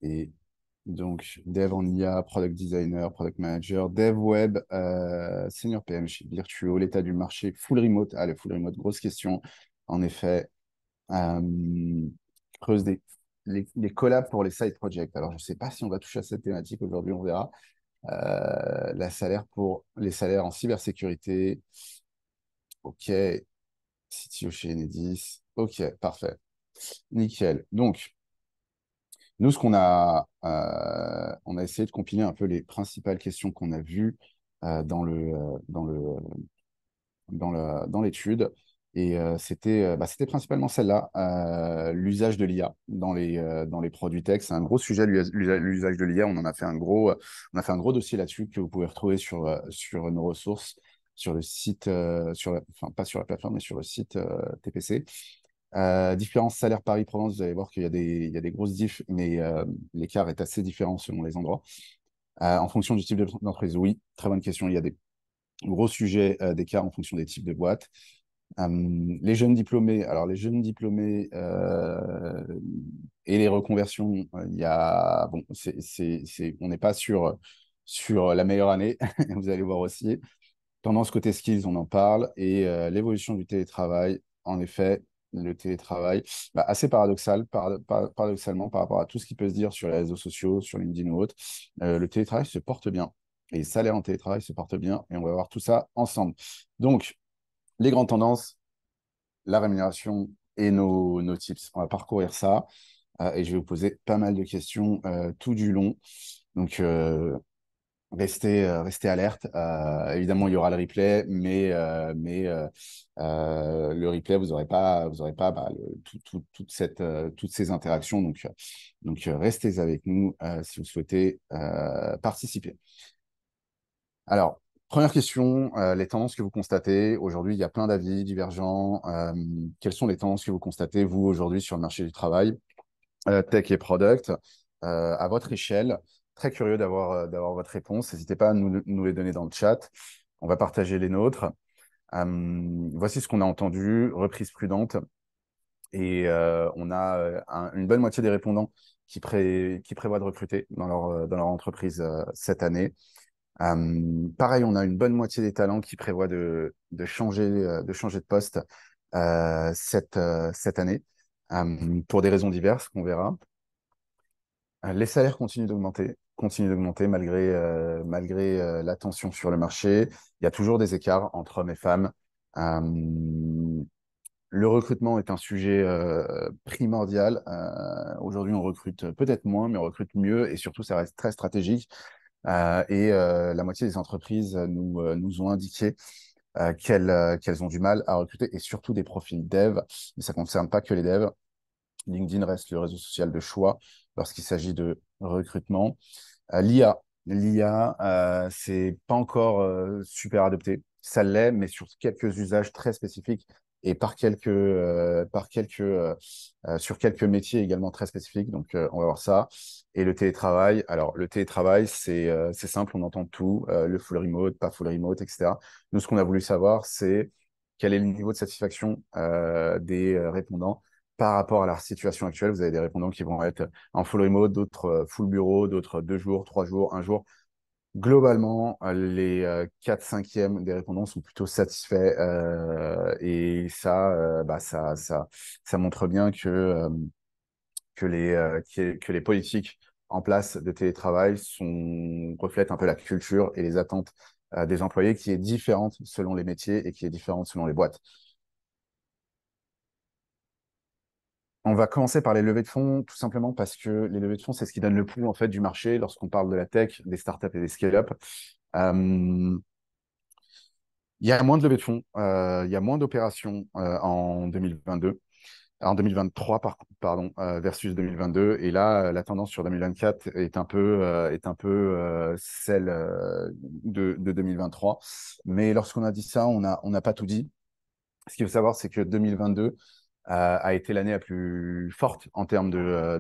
Et donc, dev en IA, product designer, product manager, dev web, senior PM chez Virtuo, l'état du marché, full remote. Ah, le full remote, grosse question. En effet, creuse les collabs pour les side projects. Alors, je ne sais pas si on va toucher à cette thématique aujourd'hui, on verra. Les salaires en cybersécurité. OK. CTO chez Enedis. OK, parfait. Nickel. Donc, nous, on a essayé de compiler un peu les principales questions qu'on a vues dans l'étude. Et c'était principalement celle-là, l'usage de l'IA dans les produits tech. C'est un gros sujet, l'usage de l'IA. On a fait un gros dossier là-dessus que vous pouvez retrouver sur nos ressources, sur le site, enfin pas sur la plateforme, mais sur le site TPC. Différents salaires Paris-Provence, vous allez voir il y a des grosses diffs, mais l'écart est assez différent selon les endroits. En fonction du type d'entreprise, oui, très bonne question. Il y a des gros sujets d'écart en fonction des types de boîtes. Les jeunes diplômés, alors les jeunes diplômés et les reconversions, il y a, bon, on n'est pas sur la meilleure année, vous allez voir aussi. Tendance côté skills, on en parle. Et l'évolution du télétravail, en effet, le télétravail, assez paradoxal, paradoxalement par rapport à tout ce qui peut se dire sur les réseaux sociaux, sur LinkedIn ou autre, le télétravail se porte bien. Et les salaires en télétravail se portent bien. Et on va voir tout ça ensemble. Donc, les grandes tendances, la rémunération et nos tips. On va parcourir ça. Et je vais vous poser pas mal de questions tout du long. Donc, restez alerte. Évidemment, il y aura le replay, mais le replay, vous aurez pas toutes ces interactions. Donc, restez avec nous si vous souhaitez participer. Alors, première question, les tendances que vous constatez. Aujourd'hui, il y a plein d'avis divergents. Quelles sont les tendances que vous constatez, vous, aujourd'hui, sur le marché du travail, tech et product, à votre échelle? Très curieux d'avoir votre réponse. N'hésitez pas à nous les donner dans le chat. On va partager les nôtres. Voici ce qu'on a entendu, reprise prudente. Et on a une bonne moitié des répondants qui prévoient de recruter dans leur entreprise cette année. Pareil, on a une bonne moitié des talents qui prévoient de changer de poste cette année pour des raisons diverses qu'on verra. Les salaires continuent d'augmenter malgré la tension sur le marché. Il y a toujours des écarts entre hommes et femmes. Euh, le recrutement est un sujet primordial. Aujourd'hui, on recrute peut-être moins, mais on recrute mieux et surtout, ça reste très stratégique. La moitié des entreprises nous ont indiqué qu'elles ont du mal à recruter et surtout des profils dev. Mais ça ne concerne pas que les devs. LinkedIn reste le réseau social de choix lorsqu'il s'agit de recrutement. L'IA, c'est pas encore super adopté. Ça l'est, mais sur quelques usages très spécifiques et sur quelques métiers également très spécifiques. Donc, on va voir ça. Et le télétravail. Alors, le télétravail, c'est simple, on entend tout, le full remote, pas full remote, etc. Nous, ce qu'on a voulu savoir, c'est quel est le niveau de satisfaction des répondants par rapport à leur situation actuelle. Vous avez des répondants qui vont être en full remote, d'autres full bureau, d'autres 2 jours, 3 jours, un jour. Globalement, les 4 cinquièmes des répondants sont plutôt satisfaits et ça montre bien que les politiques en place de télétravail reflètent un peu la culture et les attentes des employés qui est différente selon les métiers et qui est différente selon les boîtes. On va commencer par les levées de fonds, tout simplement parce que les levées de fonds, c'est ce qui donne le pouls en fait du marché lorsqu'on parle de la tech, des startups et des scale-up. Euh, il y a moins de levées de fonds, il y a moins d'opérations en 2022, en 2023 pardon, versus 2022. Et là, la tendance sur 2024 est un peu celle de 2023. Mais lorsqu'on a dit ça, on n'a pas tout dit. Ce qu'il faut savoir, c'est que 2022 a été l'année la plus forte en termes de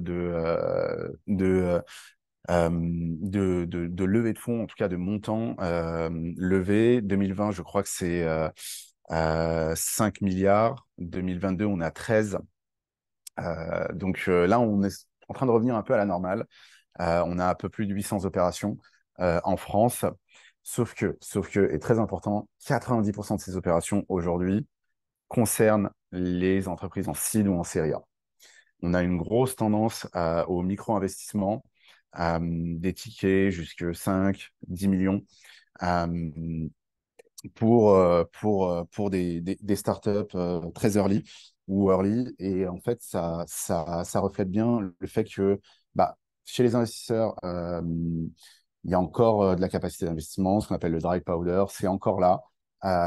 levée de fonds, en tout cas de montant levé. 2020, je crois que c'est 5 milliards. 2022, on a 13. Donc là, en train de revenir un peu à la normale. On a un peu plus de 800 opérations en France. Sauf que, et très important, 90% de ces opérations aujourd'hui concernent les entreprises en seed ou en série A. On a une grosse tendance au micro-investissement, des tickets jusque 5, 10 millions euh, pour des startups très early ou early. Et en fait, ça reflète bien le fait que bah, chez les investisseurs, il y a encore de la capacité d'investissement, ce qu'on appelle le dry powder, c'est encore là.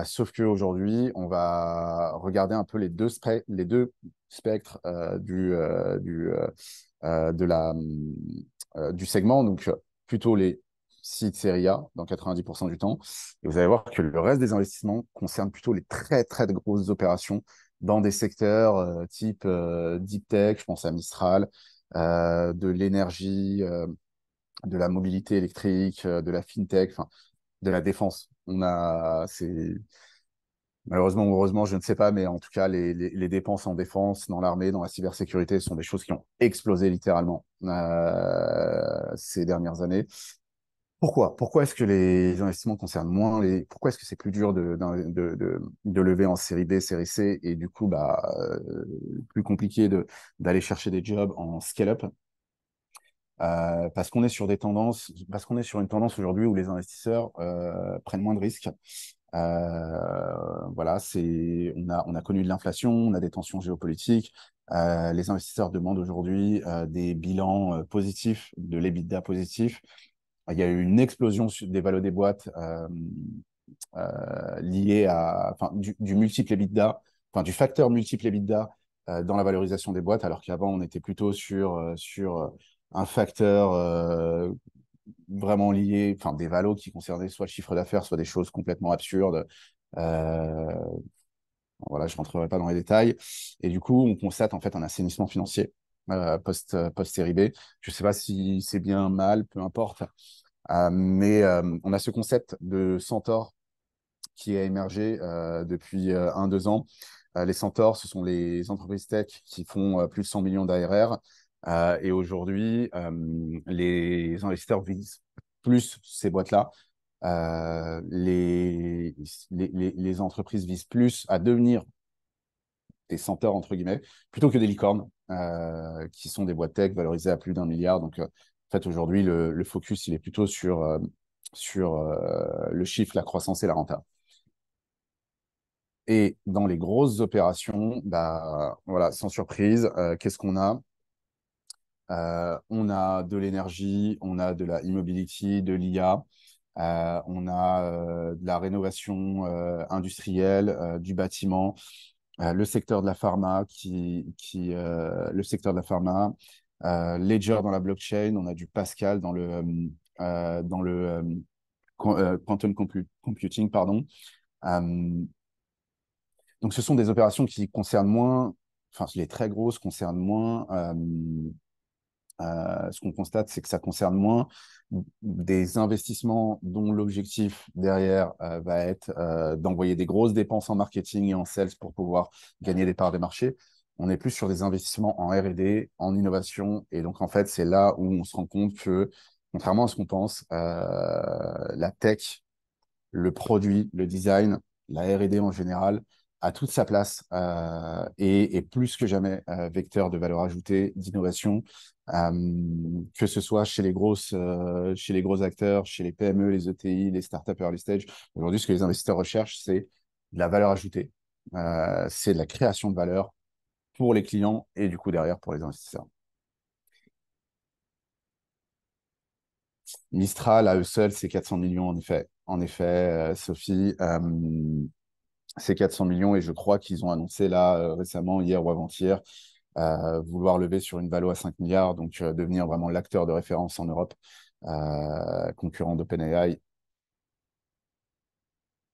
Sauf qu'aujourd'hui, on va regarder un peu les deux spectres du segment. Donc, plutôt les sites série A dans 90% du temps. Et vous allez voir que le reste des investissements concerne plutôt les très, très grosses opérations dans des secteurs type deep tech, je pense à Mistral, de l'énergie, de la mobilité électrique, de la fintech, enfin, de la défense. Malheureusement ou heureusement, je ne sais pas, mais en tout cas, les dépenses en défense, dans l'armée, dans la cybersécurité, sont des choses qui ont explosé littéralement ces dernières années. Pourquoi? Pourquoi est-ce que les investissements concernent moins Pourquoi est-ce que c'est plus dur de lever en série B, série C et du coup, plus compliqué d'aller chercher des jobs en scale-up? Parce qu'on est sur des tendances, parce qu'on est sur une tendance aujourd'hui où les investisseurs prennent moins de risques. Voilà, on a connu de l'inflation, on a des tensions géopolitiques. Les investisseurs demandent aujourd'hui des bilans positifs, de l'EBITDA positif. Il y a eu une explosion des valeurs des boîtes liée enfin, du multiple EBITDA, enfin, du facteur multiple EBITDA dans la valorisation des boîtes, alors qu'avant, on était plutôt sur un facteur vraiment lié, enfin, des valos qui concernaient soit le chiffre d'affaires, soit des choses complètement absurdes. Euh, voilà, je ne rentrerai pas dans les détails. Et du coup, on constate en fait un assainissement financier post-série B. Je ne sais pas si c'est bien, mal, peu importe. Mais on a ce concept de centaure qui a émergé depuis 1, 2 ans. Les centaures, ce sont les entreprises tech qui font plus de 100 millions d'ARR. Et aujourd'hui, les investisseurs visent plus ces boîtes-là. Les entreprises visent plus à devenir des centaures, entre guillemets, plutôt que des licornes, qui sont des boîtes tech valorisées à plus d'1 milliard. Donc, en fait, aujourd'hui, le focus, il est plutôt sur le chiffre, la croissance et la renta. Et dans les grosses opérations, bah, voilà, sans surprise, qu'est-ce qu'on a? On a de l'énergie, on a de la e-mobility, de l'IA, on a de la rénovation industrielle, du bâtiment, le secteur de la pharma, le secteur de la pharma, Ledger dans la blockchain, on a du Pascal dans le quantum computing, pardon. Euh, donc, ce sont des opérations qui concernent moins, enfin, les très grosses concernent moins. Ce qu'on constate, c'est que ça concerne moins des investissements dont l'objectif derrière va être d'envoyer des grosses dépenses en marketing et en sales pour pouvoir gagner des parts de marché. On est plus sur des investissements en R&D, en innovation. Et donc, en fait, c'est là où on se rend compte que, contrairement à ce qu'on pense, la tech, le produit, le design, la R&D en général, a toute sa place et plus que jamais vecteur de valeur ajoutée, d'innovation, que ce soit chez les gros acteurs, chez les PME, les ETI, les startups early stage. Aujourd'hui, ce que les investisseurs recherchent, c'est de la valeur ajoutée, c'est de la création de valeur pour les clients et du coup derrière pour les investisseurs. Mistral, à eux seuls, c'est 400 millions en effet. En effet, Sophie. C'est 400 millions et je crois qu'ils ont annoncé là récemment, hier ou avant-hier, vouloir lever sur une valo à 5 milliards, donc devenir vraiment l'acteur de référence en Europe, concurrent d'OpenAI.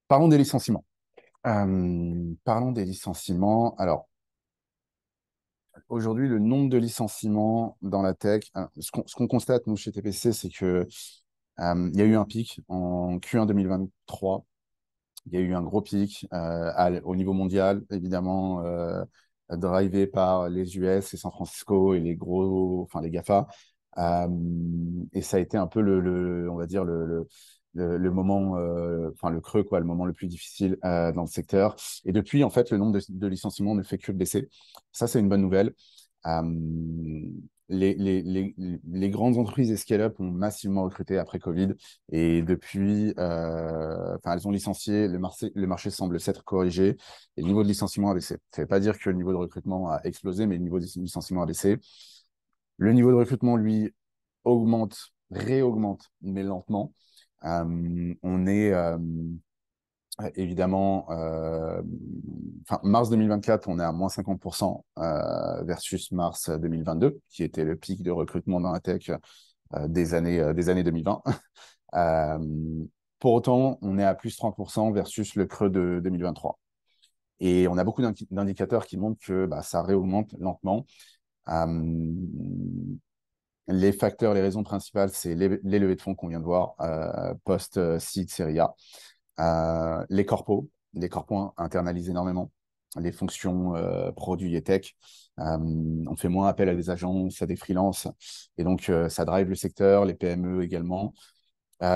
Parlons des licenciements. Parlons des licenciements. Alors, aujourd'hui, le nombre de licenciements dans la tech, ce qu'on constate, nous, chez TPC, c'est que il y a eu un pic en Q1 2023. Il y a eu un gros pic au niveau mondial, évidemment. drivé par les US et San Francisco et les gros, enfin les GAFA. Euh, et ça a été un peu on va dire le moment, enfin le creux, quoi, le moment le plus difficile dans le secteur. Et depuis, en fait, le nombre de licenciements ne fait que baisser. Ça, c'est une bonne nouvelle. Euh, les grandes entreprises et scale-up ont massivement recruté après Covid et depuis, enfin, elles ont licencié, le marché semble s'être corrigé et le niveau de licenciement a baissé. Ça ne veut pas dire que le niveau de recrutement a explosé, mais le niveau de licenciement a baissé. Le niveau de recrutement, lui, augmente, réaugmente, mais lentement. On est évidemment, enfin, mars 2024, on est à moins 50% versus mars 2022, qui était le pic de recrutement dans la tech des années 2020. Euh, pour autant, on est à plus 30% versus le creux de 2023. Et on a beaucoup d'indicateurs qui montrent que bah, ça réaugmente lentement. Euh, les facteurs, les raisons principales, c'est les levées de fonds qu'on vient de voir, post-seed, série A. Les corpos internalisent énormément les fonctions produits et tech. On fait moins appel à des agences, à des freelances. Et donc, ça drive le secteur, les PME également,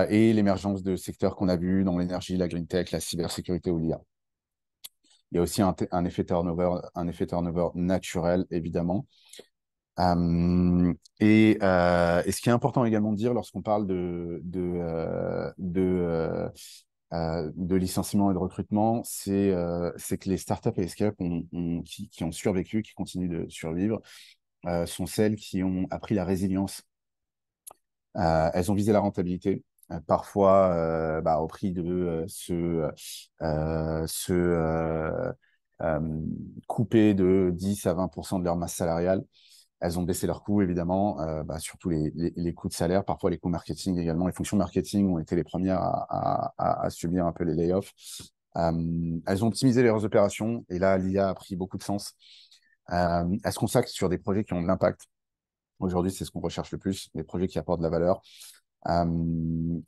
et l'émergence de secteurs qu'on a vus dans l'énergie, la green tech, la cybersécurité ou l'IA. Il y a aussi un effet turnover naturel, évidemment. Et ce qui est important également de dire lorsqu'on parle de licenciement et de recrutement, c'est que les startups et les scale qui ont survécu, qui continuent de survivre, sont celles qui ont appris la résilience. Elles ont visé la rentabilité, parfois bah, au prix de euh, couper de 10 à 20% de leur masse salariale. Elles ont baissé leurs coûts, évidemment, bah, surtout les coûts de salaire, parfois les coûts marketing également. Les fonctions marketing ont été les premières à subir un peu les layoffs. Elles ont optimisé leurs opérations et là, l'IA a pris beaucoup de sens. Elles se consacrent sur des projets qui ont de l'impact. Aujourd'hui, c'est ce qu'on recherche le plus, des projets qui apportent de la valeur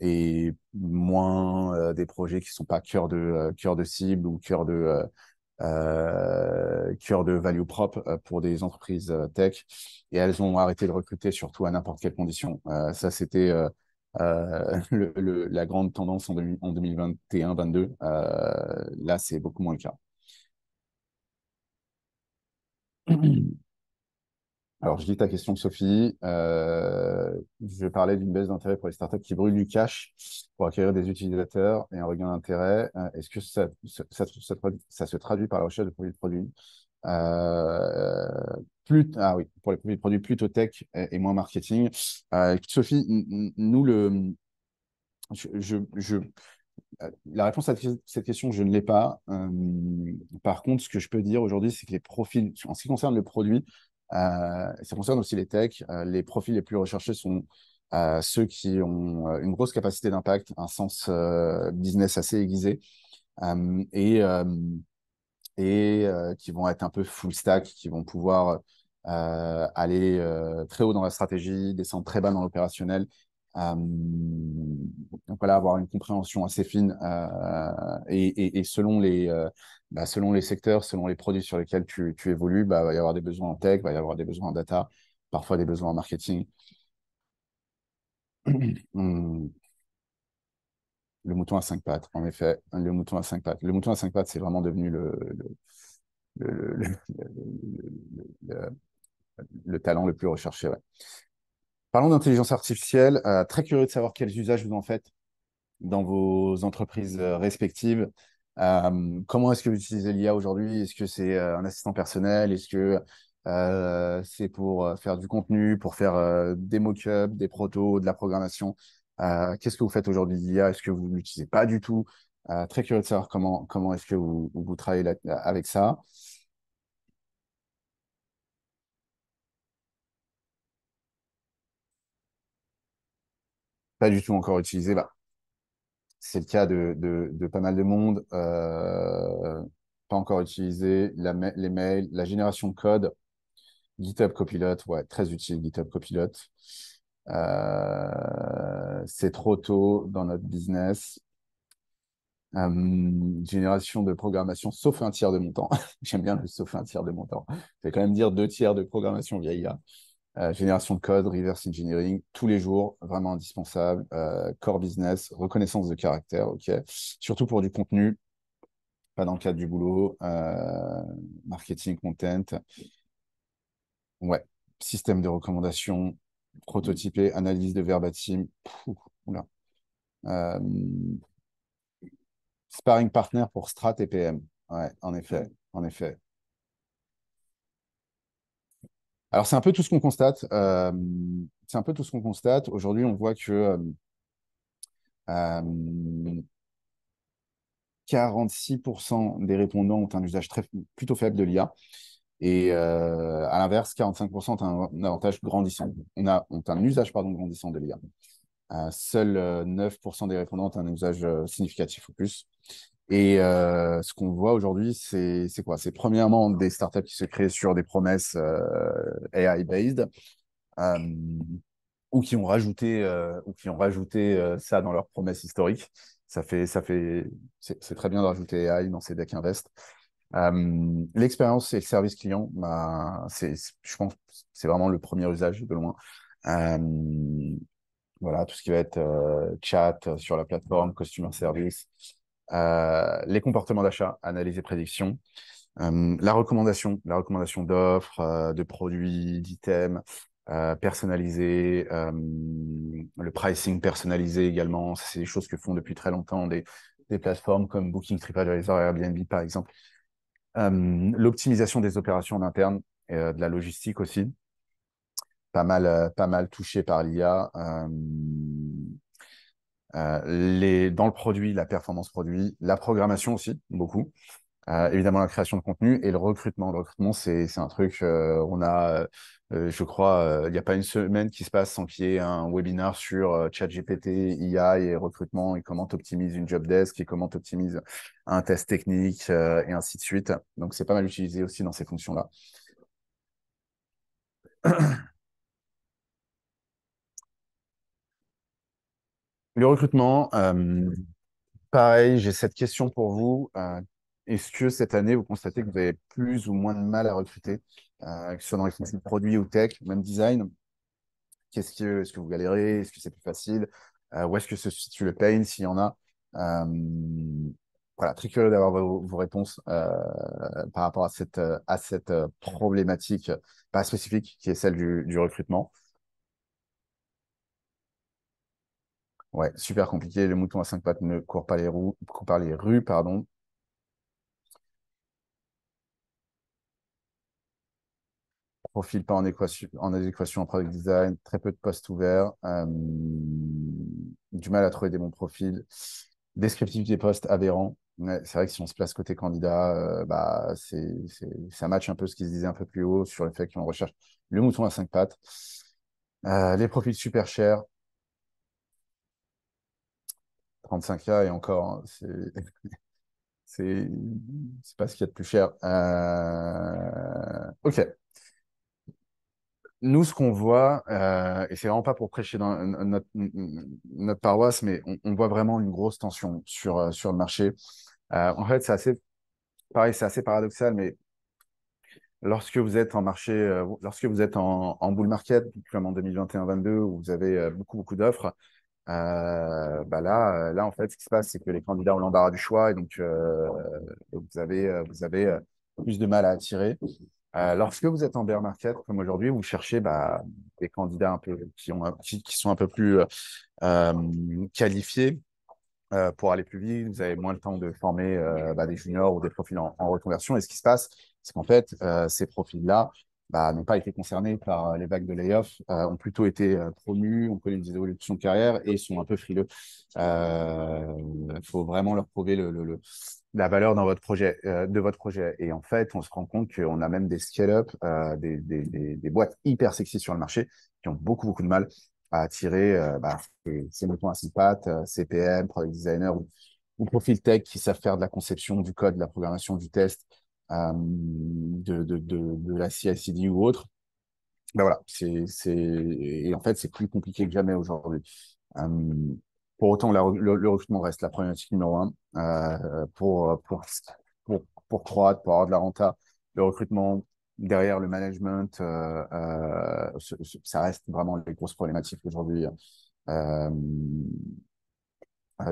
et moins des projets qui ne sont pas cœur de cible ou cœur de value propre pour des entreprises tech. Et elles ont arrêté de recruter surtout à n'importe quelle condition. Ça, c'était la grande tendance en 2021-22. Là, c'est beaucoup moins le cas. Alors, je lis ta question, Sophie. Je parlais d'une baisse d'intérêt pour les startups qui brûlent du cash pour acquérir des utilisateurs et un regain d'intérêt. Est-ce que ça se traduit par la recherche de produits euh, ah oui, pour les produits plutôt tech et moins marketing. Sophie, nous, je, la réponse à cette question, je ne l'ai pas. Par contre, ce que je peux dire aujourd'hui, c'est que les profils, en ce qui concerne le produit, ça concerne aussi les techs, les profils les plus recherchés sont ceux qui ont une grosse capacité d'impact, un sens business assez aiguisé et qui vont être un peu full stack, qui vont pouvoir aller très haut dans la stratégie, descendre très bas dans l'opérationnel. Donc voilà, avoir une compréhension assez fine et selon les secteurs, selon les produits sur lesquels tu évolues, bah, il va y avoir des besoins en tech, il va y avoir des besoins en data, parfois des besoins en marketing. Hum, Le mouton à cinq pattes, en effet, le mouton à cinq pattes. Le mouton à cinq pattes, c'est vraiment devenu le, le talent le plus recherché. Ouais. Parlons d'intelligence artificielle. Très curieux de savoir quels usages vous en faites dans vos entreprises respectives. Comment est-ce que vous utilisez l'IA aujourd'hui? Est-ce que c'est un assistant personnel? Est-ce que c'est pour faire du contenu, pour faire des mock-ups, des protos, de la programmation? Qu'est-ce que vous faites aujourd'hui d'IA? Est-ce que vous ne l'utilisez pas du tout? Très curieux de savoir comment est-ce que vous travaillez avec ça. Pas du tout encore utilisé. Bah, c'est le cas de pas mal de monde. Pas encore utilisé. Les mails, la génération de code, GitHub Copilot, ouais, très utile, GitHub Copilot. C'est trop tôt dans notre business. Génération de programmation, sauf un tiers de mon temps. J'aime bien le sauf un tiers de mon temps. Ça veut quand même dire deux tiers de programmation via IA. Génération de code, reverse engineering, tous les jours, vraiment indispensable. Core business, reconnaissance de caractère, ok. Surtout pour du contenu, pas dans le cadre du boulot. Marketing, content, ouais. Système de recommandation, prototypé, analyse de verbatim. Oula. Euh, Sparring partner pour Strat et PM. Ouais, en effet, en effet. Alors, c'est un peu tout ce qu'on constate. C'est un peu tout ce qu'on constate. Aujourd'hui, on voit que euh, 46% des répondants ont un usage plutôt faible de l'IA. Et à l'inverse, 45% ont un avantage grandissant. Ont un usage pardon, grandissant de l'IA. Seuls 9% des répondants ont un usage significatif ou plus. Et ce qu'on voit aujourd'hui, c'est quoi? C'est premièrement des startups qui se créent sur des promesses AI-based euh, ou qui ont rajouté ça dans leurs promesses historiques. C'est très bien de rajouter AI dans ces decks invest. L'expérience et le service client, bah, je pense que c'est vraiment le premier usage de loin. Euh, voilà, tout ce qui va être chat sur la plateforme, customer service, les comportements d'achat, analyse et prédiction, la recommandation d'offres, de produits, d'items personnalisés, le pricing personnalisé également. C'est des choses que font depuis très longtemps des plateformes comme Booking, TripAdvisor et Airbnb, par exemple. L'optimisation des opérations en interne, de la logistique aussi, pas mal touché par l'IA. Dans le produit, la performance produit, la programmation aussi, beaucoup. Évidemment, la création de contenu et le recrutement. Le recrutement, c'est un truc, je crois, il n'y a pas une semaine qui se passe sans qu'il y ait un webinar sur ChatGPT, IA et recrutement et comment tu optimises une job desk et comment tu optimises un test technique et ainsi de suite. Donc, c'est pas mal utilisé aussi dans ces fonctions-là. Le recrutement, pareil, j'ai cette question pour vous. Est-ce que cette année, vous constatez que vous avez plus ou moins de mal à recruter, que ce soit dans les fonctions de produit ou tech, même design? Est-ce que vous galérez? Est-ce que c'est plus facile? Où est-ce que se situe le pain, s'il y en a? Voilà, très curieux d'avoir vos réponses par rapport à cette problématique pas spécifique qui est celle du recrutement. Ouais, super compliqué. Le mouton à cinq pattes ne court pas les rues, pardon. Profil pas en adéquation en product design, très peu de postes ouverts, du mal à trouver des bons profils, descriptif des postes aberrants. Ouais, c'est vrai que si on se place côté candidat, bah, ça match un peu ce qui se disait un peu plus haut sur le fait qu'on recherche le mouton à cinq pattes. Les profils super chers, 35K et encore, hein, c'est c'est pas ce qu'il y a de plus cher. Ok. Nous, ce qu'on voit, et c'est vraiment pas pour prêcher dans notre paroisse, mais on voit vraiment une grosse tension sur le marché. En fait, pareil, c'est assez paradoxal, mais lorsque vous êtes en marché, lorsque vous êtes en bull market, comme en 2021-22, où vous avez beaucoup d'offres, bah là, en fait, ce qui se passe, c'est que les candidats ont l'embarras du choix et donc vous avez plus de mal à attirer. Lorsque vous êtes en bear market, comme aujourd'hui, vous cherchez bah, des candidats un peu qui sont un peu plus qualifiés pour aller plus vite. Vous avez moins le temps de former bah, des juniors ou des profils en reconversion. Et ce qui se passe, c'est qu'en fait, ces profils-là bah, n'ont pas été concernés par les vagues de layoffs, ont plutôt été promus, ont connu des évolutions de carrière et sont un peu frileux. Il faut vraiment leur prouver la valeur dans de votre projet. Et en fait, on se rend compte qu'on a même des scale-up, des boîtes hyper sexy sur le marché qui ont beaucoup de mal à attirer bah, ces moutons à six pattes, CPM, product designer ou profil tech qui savent faire de la conception, du code, de la programmation, du test, de la CI/CD ou autre. Ben voilà, et en fait, c'est plus compliqué que jamais aujourd'hui. Euh, Pour autant, le recrutement reste la problématique numéro un. Pour croître, pour avoir de la renta, le recrutement, derrière le management, ça reste vraiment les grosses problématiques aujourd'hui euh,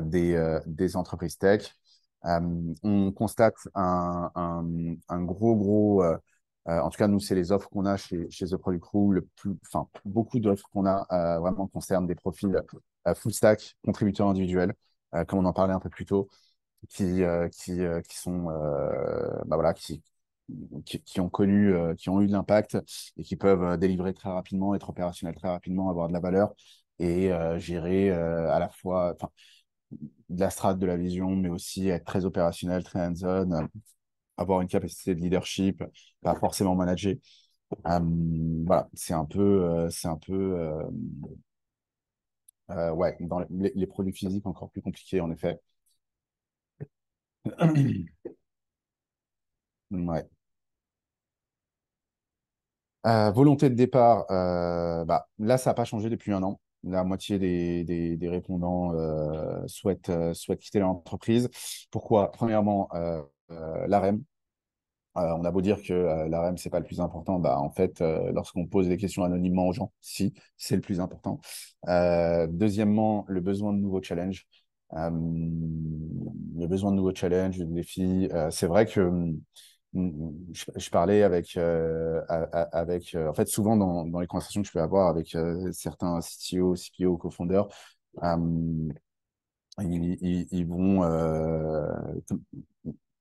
des entreprises tech. On constate un en tout cas, nous, c'est les offres qu'on a chez The Product Crew. Enfin, beaucoup d'offres qu'on a vraiment concernent des profils full stack, contributeurs individuels, comme on en parlait un peu plus tôt, qui sont, bah voilà, qui ont qui ont eu de l'impact et qui peuvent délivrer très rapidement, être opérationnels très rapidement, avoir de la valeur et gérer à la fois, enfin, de la strat, de la vision, mais aussi être très opérationnel, très hands-on, avoir une capacité de leadership, pas forcément manager. Voilà, c'est un peu ouais, dans les produits physiques encore plus compliqués, en effet. Ouais. Volonté de départ, bah, là, ça n'a pas changé depuis un an. La moitié des répondants souhaitent quitter l'entreprise. Pourquoi? Premièrement, l'AREM. On a beau dire que l'AREM, c'est pas le plus important, bah, en fait, lorsqu'on pose des questions anonymement aux gens, si, c'est le plus important. Deuxièmement, le besoin de nouveaux challenges. Le besoin de nouveaux challenges, de défis. C'est vrai que je parlais en fait, souvent dans les conversations que je peux avoir avec certains CTO, CPO, co-founders, euh, ils vont,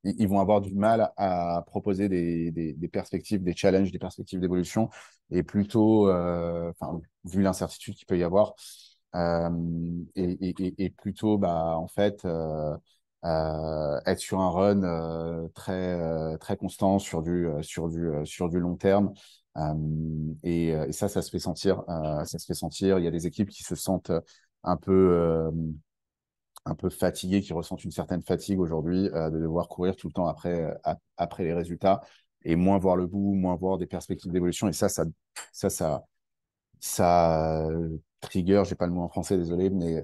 ils vont avoir du mal à proposer des perspectives, des challenges, des perspectives d'évolution, et plutôt, enfin, vu l'incertitude qu'il peut y avoir, euh, et plutôt, bah, en fait, être sur un run très constant sur du long terme. Et ça, ça se fait sentir. Ça se fait sentir. Il y a des équipes qui se sentent un peu, euh, un peu fatigués, qui ressentent une certaine fatigue aujourd'hui de devoir courir tout le temps après les résultats et moins voir le bout, moins voir des perspectives d'évolution. Et ça, ça, ça trigger, j'ai pas le mot en français, désolé, mais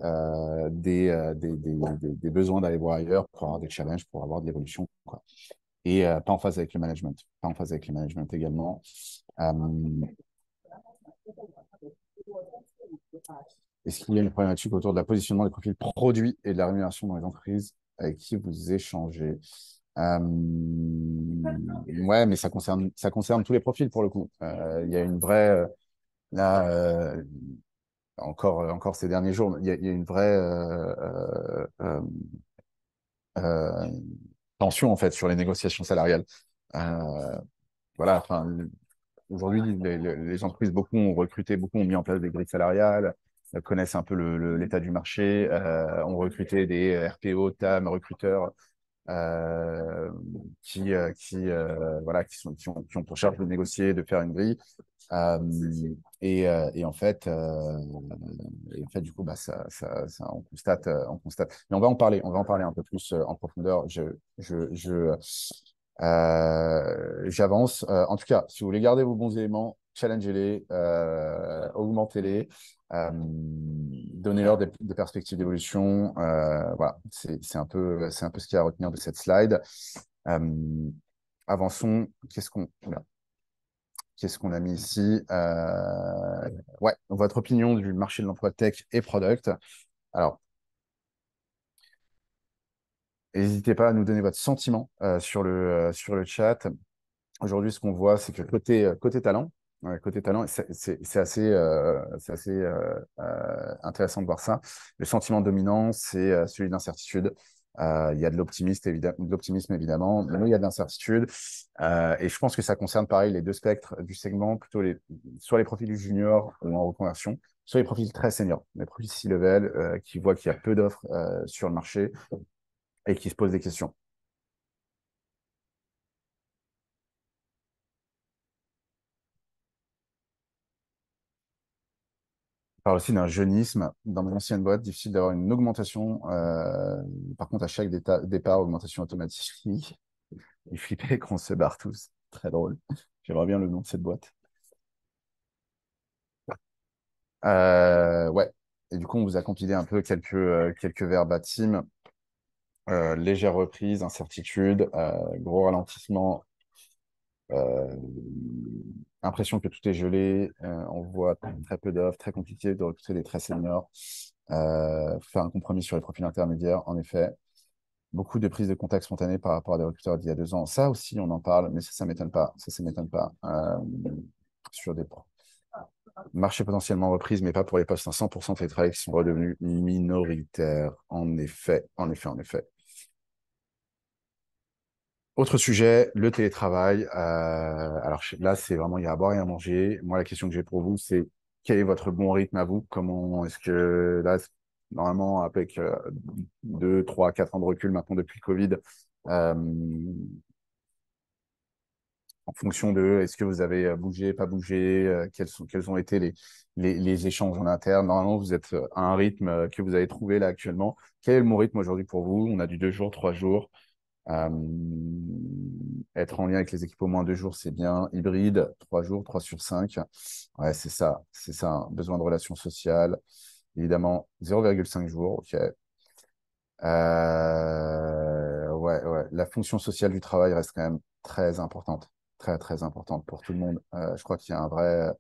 des besoins d'aller voir ailleurs pour avoir des challenges, pour avoir de l'évolution, quoi. Et pas en phase avec le management, pas en phase avec le management également. Euh, Est-ce qu'il y a une problématique autour de la positionnement des profils produits et de la rémunération dans les entreprises avec qui vous échangez? Euh, ouais, mais ça concerne tous les profils pour le coup. Il y a une vraie, là, encore ces derniers jours, il y a une vraie euh, tension en fait sur les négociations salariales. Euh, voilà, enfin, aujourd'hui, les entreprises, beaucoup ont recruté, beaucoup ont mis en place des grilles salariales, connaissent un peu l'état du marché, ont recruté des RPO, TAM, recruteurs voilà, qui ont pour charge de négocier, de faire une grille. Euh, et en fait, du coup, bah, on constate. Mais on va en parler un peu plus en profondeur. J'avance. En tout cas, si vous voulez garder vos bons éléments, challengez-les, augmentez-les, donnez-leur des perspectives d'évolution. Voilà, c'est un peu ce qu'il y a à retenir de cette slide. Euh, Avançons. Qu'est-ce qu'on a mis ici? Ouais, votre opinion du marché de l'emploi tech et product. Alors, n'hésitez pas à nous donner votre sentiment sur le chat. Aujourd'hui, ce qu'on voit, c'est que côté talent, c'est assez intéressant de voir ça. Le sentiment dominant, c'est celui de l'incertitude. Il y a de l'optimisme évidemment, mais il y a de l'incertitude. Et je pense que ça concerne pareil les deux spectres du segment, soit les profils juniors ou en reconversion, soit les profils très seniors, les profils C-level qui voient qu'il y a peu d'offres sur le marché et qui se posent des questions. On parle aussi d'un jeunisme. Dans mon ancienne boîte, difficile d'avoir une augmentation. Par contre, à chaque départ, augmentation automatique. Ils flippaient qu'on se barre tous. Très drôle. J'aimerais bien le nom de cette boîte. Ouais. Et du coup, on vous a compilé un peu quelques verbatims. Légère reprise, incertitude, gros ralentissement, euh, impression que tout est gelé, on voit très peu d'offres, très compliqué de recruter des très seniors, faire un compromis sur les profils intermédiaires, en effet, beaucoup de prises de contact spontanées par rapport à des recruteurs d'il y a 2 ans. Ça aussi, on en parle, mais ça m'étonne pas. Ça m'étonne pas. Sur des marchés potentiellement reprises, mais pas pour les postes en 100% télétravail qui sont redevenus minoritaires. En effet, en effet, en effet. Autre sujet, le télétravail. Alors là, c'est vraiment il y a à boire et à manger. Moi, la question que j'ai pour vous, c'est quel est votre bon rythme à vous? Comment est-ce que là, normalement, avec 2, 3, 4 ans de recul maintenant depuis le Covid, euh, en fonction de est-ce que vous avez bougé, pas bougé, quels ont été les échanges en interne. Normalement, vous êtes à un rythme que vous avez trouvé là actuellement. Quel est le bon rythme aujourd'hui pour vous? On a du 2 jours, 3 jours. Euh, Être en lien avec les équipes au moins 2 jours, c'est bien. Hybride, 3 jours, 3 sur 5. Ouais, c'est ça, c'est ça, hein. Besoin de relations sociales. Évidemment, 0,5 jours, ok. Ouais, ouais. La fonction sociale du travail reste quand même très importante, très, très importante pour tout le monde. Je crois qu'il y a un vrai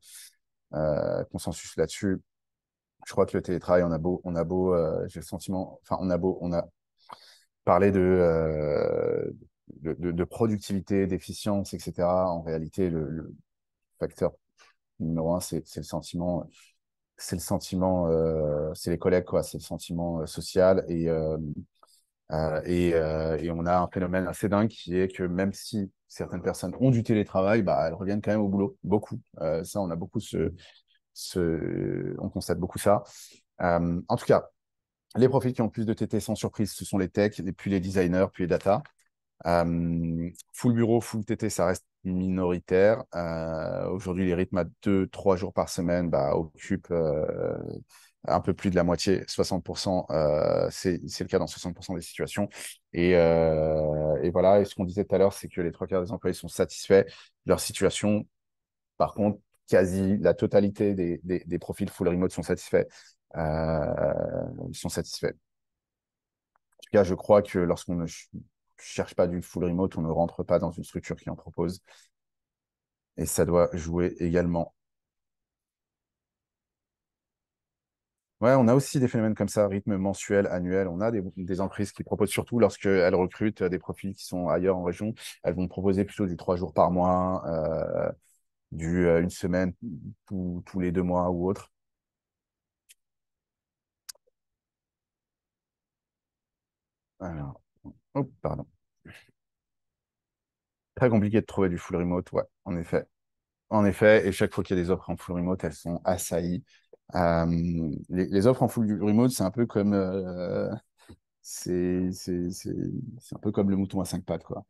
consensus là-dessus. Je crois que le télétravail, j'ai le sentiment, enfin, on a parler de productivité, d'efficience, etc. En réalité, le facteur numéro un, c'est les collègues, quoi, c'est le sentiment social. Et on a un phénomène assez dingue qui est que même si certaines personnes ont du télétravail, bah, elles reviennent quand même au boulot, beaucoup. Ça, on a beaucoup on constate beaucoup ça. En tout cas, les profils qui ont plus de TT sans surprise, ce sont les techs, puis les designers, puis les data. Full bureau, full TT, ça reste minoritaire. Aujourd'hui, les rythmes à 2, 3 jours par semaine bah, occupent un peu plus de la moitié, 60%. C'est le cas dans 60% des situations. Et voilà, et ce qu'on disait tout à l'heure, c'est que les 3 quarts des employés sont satisfaits de leur situation. Par contre, quasi la totalité des profils full remote sont satisfaits. Ils sont satisfaits. En tout cas, je crois que lorsqu'on ne cherche pas du full remote, on ne rentre pas dans une structure qui en propose. Et ça doit jouer également. Ouais, on a aussi des phénomènes comme ça, rythme mensuel, annuel. On a des entreprises qui proposent surtout lorsqu'elles recrutent des profils qui sont ailleurs en région, elles vont proposer plutôt du 3 jours par mois, une semaine tous les 2 mois ou autre. Alors, oh, pardon. Très compliqué de trouver du full remote, ouais, en effet. En effet, et chaque fois qu'il y a des offres en full remote, elles sont assaillies. Les offres en full remote, c'est un peu comme c'est un peu comme le mouton à 5 pattes, quoi.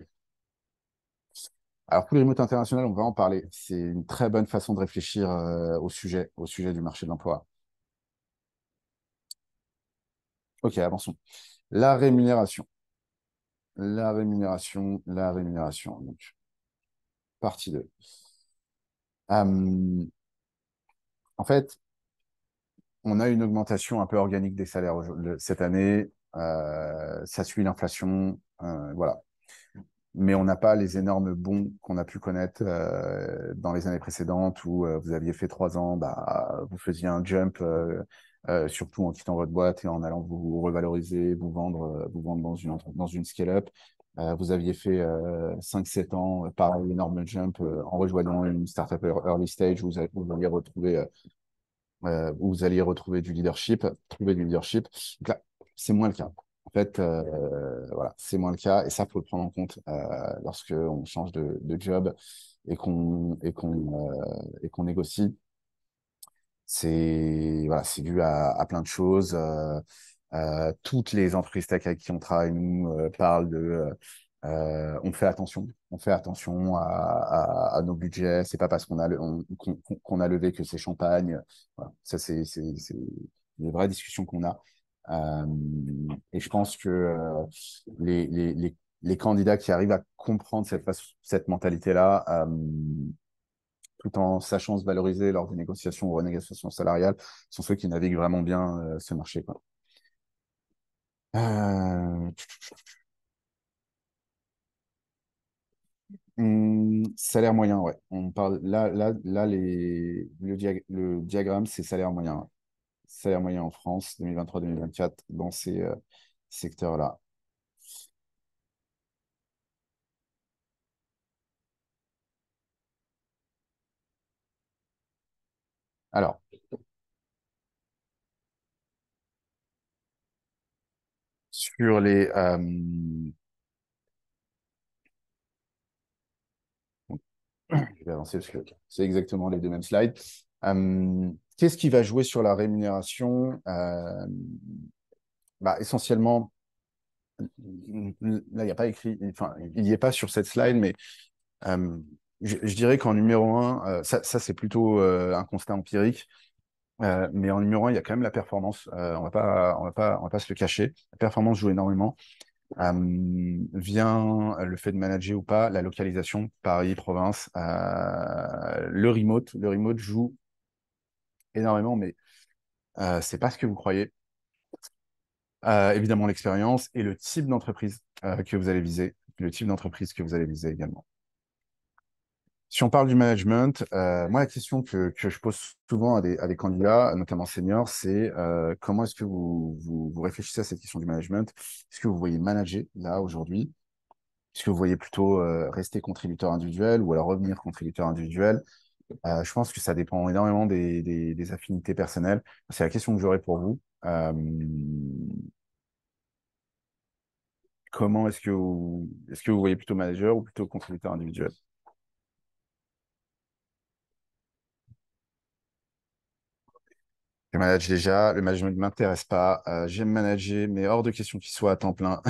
Alors, full remote international, on va en parler. C'est une très bonne façon de réfléchir au sujet du marché de l'emploi. Ok, avançons. La rémunération. La rémunération. Donc, partie 2. Euh, En fait, on a une augmentation un peu organique des salaires cette année. Ça suit l'inflation. Voilà. Mais on n'a pas les énormes bons qu'on a pu connaître dans les années précédentes où vous aviez fait 3 ans, bah, vous faisiez un jump, surtout en quittant votre boîte et en allant vous revaloriser, vous vendre dans une scale-up. Vous aviez fait 5-7 ans, pareil, énorme jump en rejoignant une startup early stage où vous alliez retrouver du leadership, trouver du leadership. Donc là, c'est moins le cas. En fait, voilà, c'est moins le cas et ça, faut le prendre en compte lorsque on change de job et qu'on négocie. C'est voilà, c'est dû à plein de choses. Toutes les entreprises tech avec qui on travaille, nous, parlent on fait attention. On fait attention à nos budgets. C'est pas parce qu'on a levé que c'est champagne. Voilà. Ça, c'est une vraie discussion qu'on a. Euh, et je pense que les candidats qui arrivent à comprendre cette mentalité-là, tout en sachant se valoriser lors des négociations ou renégociations salariales, sont ceux qui naviguent vraiment bien ce marché, quoi. Euh, Salaire moyen, ouais. On parle là le diagramme, c'est salaire moyen, ouais. Salaire moyen en France 2023-2024 dans ces secteurs-là. Alors, sur les je vais avancer parce que c'est exactement les deux mêmes slides. Qu'est-ce qui va jouer sur la rémunération? Bah, essentiellement, là, il n'y a pas écrit, enfin, il n'y est pas sur cette slide, mais euh, je dirais qu'en numéro un, ça c'est plutôt un constat empirique, mais en numéro un, il y a quand même la performance. On va pas se le cacher. La performance joue énormément. Vient le fait de manager ou pas, la localisation, Paris, province, le remote. Le remote joue énormément, mais c'est pas ce que vous croyez. Évidemment, l'expérience et le type d'entreprise que vous allez viser, le type d'entreprise que vous allez viser également. Si on parle du management, moi, la question que je pose souvent à des candidats, notamment seniors, c'est comment est-ce que vous réfléchissez à cette question du management? Est-ce que vous voyez manager là aujourd'hui? Est-ce que vous voyez plutôt rester contributeur individuel ou alors revenir contributeur individuel? Je pense que ça dépend énormément des affinités personnelles. C'est la question que j'aurais pour vous. Comment est-ce que vous voyez plutôt manager ou plutôt contributeur individuel? Je manage déjà, le management ne m'intéresse pas. J'aime manager, mais hors de question qu'il soit à temps plein.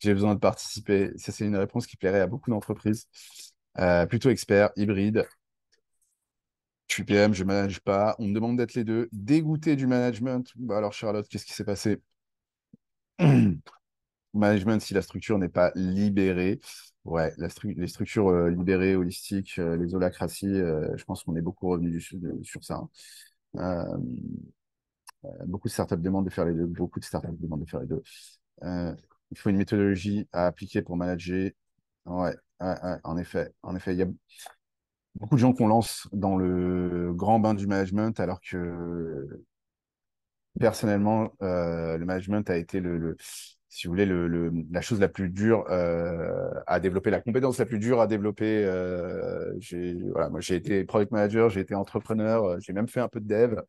J'ai besoin de participer. Ça, c'est une réponse qui plairait à beaucoup d'entreprises. Plutôt expert, hybride. Je suis PM, je manage pas. On me demande d'être les deux. Dégoûté du management. Bah alors, Charlotte, qu'est-ce qui s'est passé? Management, si la structure n'est pas libérée. Ouais, les structures libérées, holistiques, les holacraties, je pense qu'on est beaucoup revenu sur ça, hein. Beaucoup de startups demandent de faire les deux. Beaucoup de startups demandent de faire les deux. Euh, il faut une méthodologie à appliquer pour manager. Ouais, ouais, ouais, en effet. En effet, il y a beaucoup de gens qu'on lance dans le grand bain du management, alors que personnellement, le management a été si vous voulez, la chose la plus dure à développer, la compétence la plus dure à développer. Voilà, moi, j'ai été product manager, j'ai été entrepreneur, j'ai même fait un peu de dev,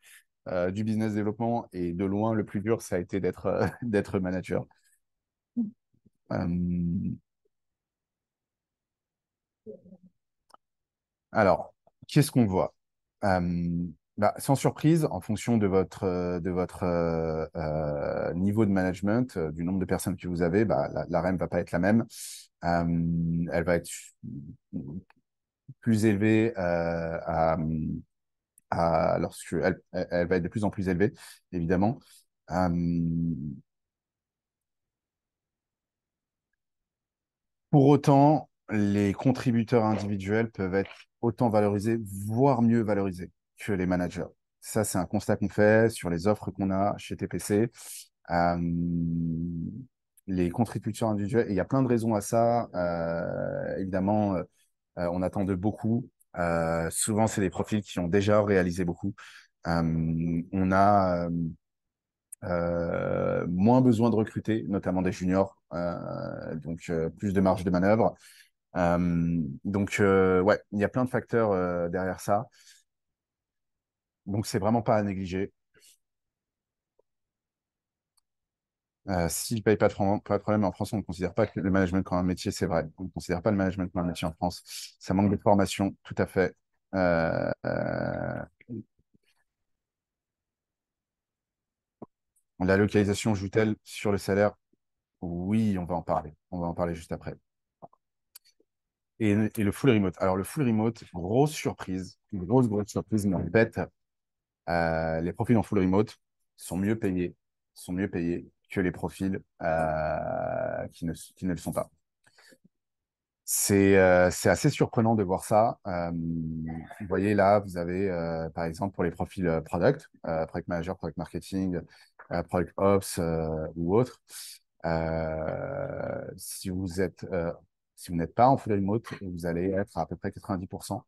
du business développement, et de loin, le plus dur, ça a été d'être d'être manager. Euh, alors, qu'est-ce qu'on voit? Bah, sans surprise, en fonction de votre niveau de management, du nombre de personnes que vous avez, bah, la REM va pas être la même. Elle va être plus élevée lorsque elle va être de plus en plus élevée, évidemment. Euh, Pour autant, les contributeurs individuels peuvent être autant valorisés, voire mieux valorisés que les managers. Ça, c'est un constat qu'on fait sur les offres qu'on a chez TPC. Euh, les contributeurs individuels, et il y a plein de raisons à ça. Évidemment, on attend de beaucoup. Souvent, c'est des profils qui ont déjà réalisé beaucoup. On a moins besoin de recruter, notamment des juniors, donc plus de marge de manœuvre. Donc, ouais, il y a plein de facteurs derrière ça. Donc, c'est vraiment pas à négliger. S'il ne paye pas de problème, en France, on ne considère pas que le management comme un métier, c'est vrai. On ne considère pas le management comme un métier en France. Ça manque de formation, tout à fait. La localisation joue-t-elle sur le salaire? Oui, on va en parler. On va en parler juste après. Et le full remote. Alors, le full remote, grosse surprise, grosse surprise, mais en fait, les profils en full remote sont mieux payés que les profils qui ne le sont pas. C'est assez surprenant de voir ça. Vous voyez là, vous avez par exemple pour les profils product manager, product marketing, product ops ou autres. Si vous êtes, si vous n'êtes pas en full remote, vous allez être à peu près 90%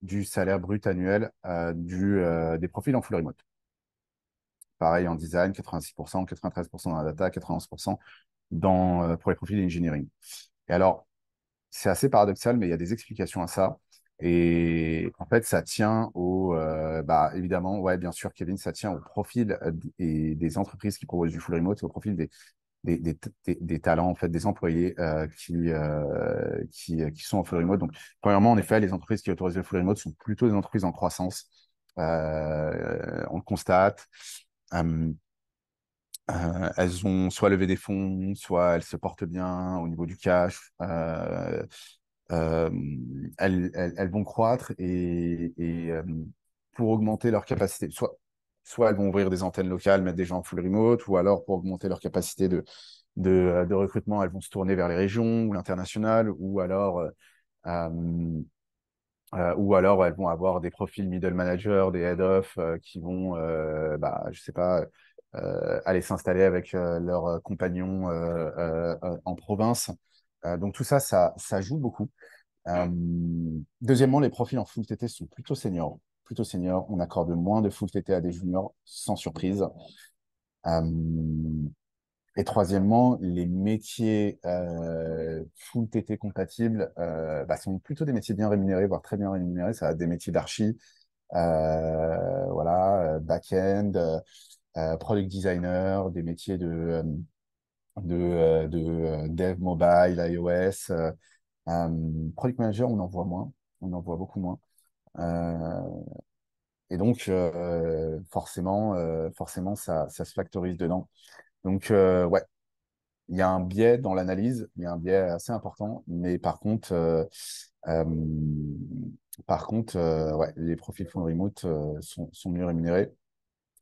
du salaire brut annuel des profils en full remote. Pareil en design, 86%, 93% dans la data, 91% pour les profils d'engineering. Et alors, c'est assez paradoxal, mais il y a des explications à ça. Et en fait, ça tient bah, évidemment, ouais, bien sûr, Kevin, ça tient au profil et des entreprises qui proposent du full remote, et au profil des talents, en fait, des employés qui sont en full remote. Donc, premièrement, en effet, les entreprises qui autorisent le full remote sont plutôt des entreprises en croissance. On le constate. Euh, Elles ont soit levé des fonds, soit elles se portent bien au niveau du cash. Euh, elles vont croître pour augmenter leur capacité, soit elles vont ouvrir des antennes locales, mettre des gens en full remote, ou alors pour augmenter leur capacité de recrutement, elles vont se tourner vers les régions ou l'international, ou alors elles vont avoir des profils middle manager, des head of qui vont, bah, je sais pas, aller s'installer avec leurs compagnons en province. Donc tout ça, ça joue beaucoup. Euh, Deuxièmement, les profils en full TT sont plutôt seniors. Plutôt seniors. On accorde moins de full TT à des juniors, sans surprise. Euh, et troisièmement, les métiers full TT compatibles bah, sont plutôt des métiers bien rémunérés, voire très bien rémunérés. Ça va être des métiers d'archi, voilà, back-end, product designer, des métiers de dev mobile, iOS. Product manager, on en voit moins, on en voit beaucoup moins. Euh, et donc, forcément, ça se factorise dedans. Donc, ouais, il y a un biais dans l'analyse, il y a un biais assez important, mais euh, ouais, les profils full remote sont mieux rémunérés.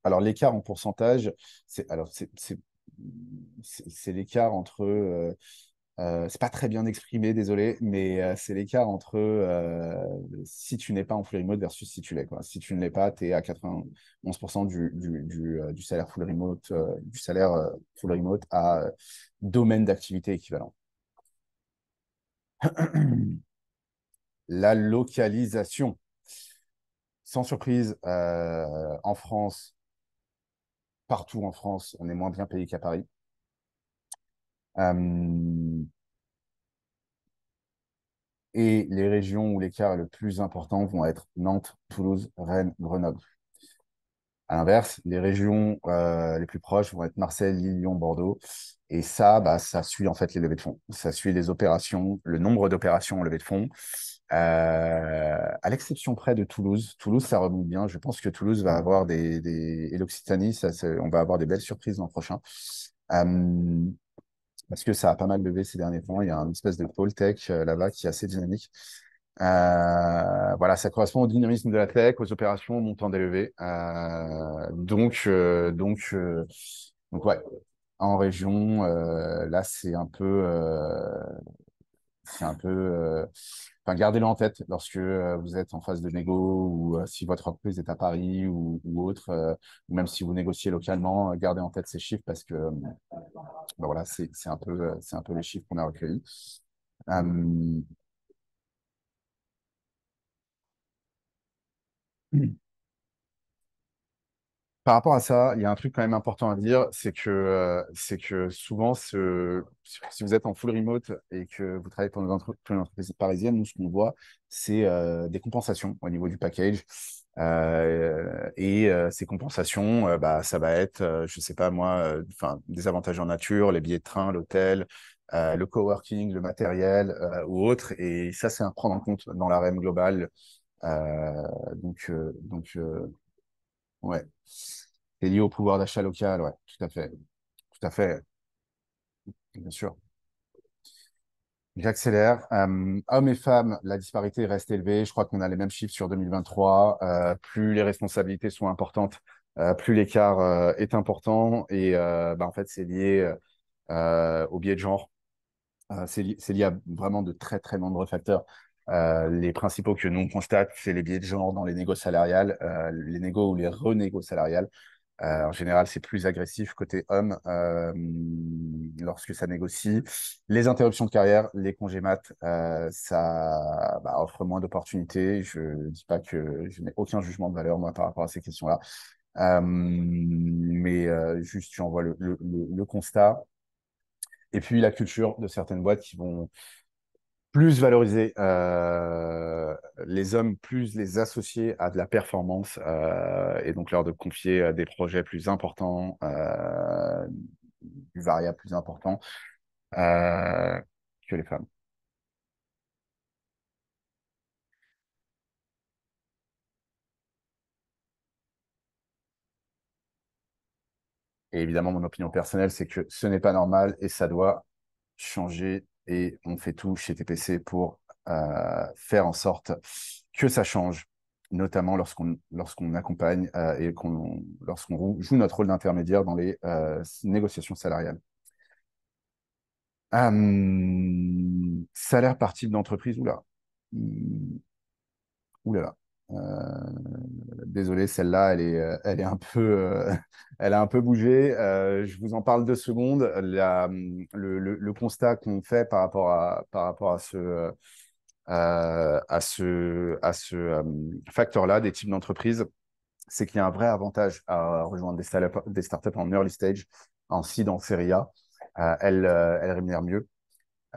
Alors, l'écart en pourcentage, c'est l'écart entre c'est pas très bien exprimé, désolé, mais c'est l'écart entre si tu n'es pas en full remote versus si tu l'es, quoi. Si tu ne l'es pas, tu es à 91% du salaire full remote, du salaire full remote à domaine d'activité équivalent. La localisation. Sans surprise, en France, partout en France, on est moins bien payé qu'à Paris. Euh, et les régions où l'écart est le plus important vont être Nantes, Toulouse, Rennes, Grenoble. À l'inverse, les régions les plus proches vont être Marseille, Lille, Lyon, Bordeaux. Et ça, bah, ça suit en fait les levées de fonds. Ça suit les opérations, le nombre d'opérations en levée de fonds. À l'exception près de Toulouse. Toulouse, ça remonte bien. Je pense que Toulouse va avoir et l'Occitanie, on va avoir des belles surprises l'an prochain. Euh, Parce que ça a pas mal levé ces derniers temps. Il y a une espèce de pôle tech là-bas qui est assez dynamique. Voilà, ça correspond au dynamisme de la tech, aux opérations, au montant des levées. Donc ouais, en région, là, enfin, gardez-le en tête lorsque vous êtes en phase de négo ou si votre entreprise est à Paris ou autre, ou même si vous négociez localement, gardez en tête ces chiffres parce que ben voilà, c'est un peu les chiffres qu'on a recueillis. Euh, Par rapport à ça, il y a un truc quand même important à dire, c'est que souvent, si vous êtes en full remote et que vous travaillez pour une entreprise parisienne, nous, ce qu'on voit, c'est des compensations au niveau du package. Ces compensations, bah, ça va être, je sais pas moi, enfin, des avantages en nature, les billets de train, l'hôtel, le coworking, le matériel ou autre. Et ça, c'est à prendre en compte dans la REM globale. Ouais. C'est lié au pouvoir d'achat local, ouais, tout à fait. Tout à fait, bien sûr. J'accélère. Hommes et femmes, la disparité reste élevée. Je crois qu'on a les mêmes chiffres sur 2023. Plus les responsabilités sont importantes, plus l'écart est important. Et bah, en fait, c'est lié au biais de genre. C'est lié à vraiment de très, très nombreux facteurs. Les principaux que nous on constate, c'est les biais de genre dans les négos salariales, les négos ou les renégos salariales. En général, c'est plus agressif côté homme lorsque ça négocie. Les interruptions de carrière, les congés mat, ça offre moins d'opportunités. Je ne dis pas que je n'ai aucun jugement de valeur, moi, par rapport à ces questions-là. Mais juste, tu envoies le constat. Et puis la culture de certaines boîtes qui vont plus valoriser les hommes, plus les associer à de la performance et donc leur de confier des projets plus importants, du variable plus important euh, que les femmes. Et évidemment, mon opinion personnelle, c'est que ce n'est pas normal et ça doit changer. Et on fait tout chez TPC pour faire en sorte que ça change, notamment lorsqu'on accompagne et lorsqu'on joue notre rôle d'intermédiaire dans les négociations salariales. Salaire par type d'entreprise, oula. Oulala. Désolé, celle-là, elle est un peu, elle a un peu bougé. Je vous en parle 2 secondes. Le constat qu'on fait par rapport à ce facteur-là des types d'entreprises, c'est qu'il y a un vrai avantage à rejoindre des startups en early stage, en seed, en série A. Elles rémunèrent mieux.